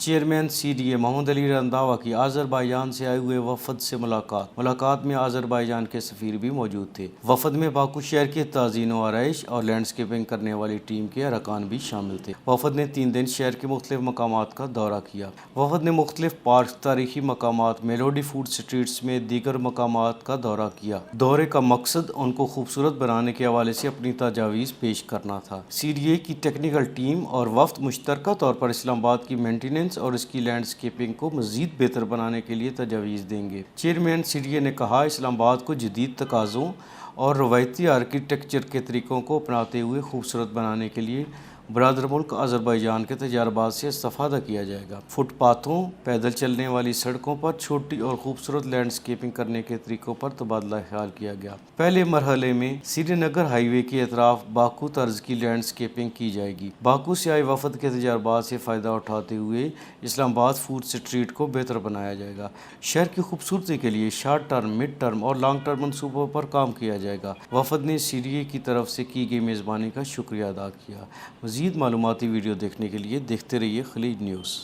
Chairman CDA محمد علی رنداوا کی آذربائیجان سے آئے ہوئے وفد سے ملاقات میں آذربائیجان کے سفیر بھی موجود تھے۔ وفد میں باکو شہر کے تزئین و آرائش اور لینڈسکیپنگ کرنے والی ٹیم کے ارکان بھی شامل تھے۔ وفد نے 3 دن شہر کے مختلف مقامات کا دورہ کیا۔ وفد نے مختلف پارکس، تاریخی مقامات، میلوڈی فوڈ اسٹریٹس میں دیگر مقامات کا دورہ کیا۔ دورے کا مقصد ان کو خوبصورت بنانے کے حوالے سے اپنی تجاویز پیش کرنا تھا۔ CDA کی ٹیکنیکل ٹیم اور وفد مشترکہ طور پر اسلام آباد کی مینٹیننس اور اس کی لینڈسکیپنگ کو مزید بہتر بنانے کے لیے تجاویز دیں گے۔ چیئرمین CDA نے کہا، اسلام آباد کو جدید تقاضوں اور روایتی آرکیٹیکچر کے طریقوں کو اپناتے ہوئے خوبصورت بنانے کے لیے برادر ملک آذربائیجان کے تجربات سے استفادہ کیا جائے گا۔ فٹ پاتھوں، پیدل چلنے والی سڑکوں پر چھوٹی اور خوبصورت لینڈسکیپنگ کرنے کے طریقوں پر تبادلہ خیال کیا گیا۔ پہلے مرحلے میں سری نگر ہائی وے کے اطراف باکو طرز کی لینڈسکیپنگ کی جائے گی۔ باکو سے آئے وفد کے تجربات سے فائدہ اٹھاتے ہوئے اسلام آباد فوڈ اسٹریٹ کو بہتر بنایا جائے گا۔ شہر کی خوبصورتی کے لیے شارٹ ٹرم، مڈ ٹرم اور لانگ ٹرم منصوبوں پر کام کیا جائے گا۔ وفد نے CDA کی طرف سے کی گئی میزبانی کا شکریہ ادا کیا۔ مزید معلوماتی ویڈیو دیکھنے کے لیے دیکھتے رہیے خلیج نیوز۔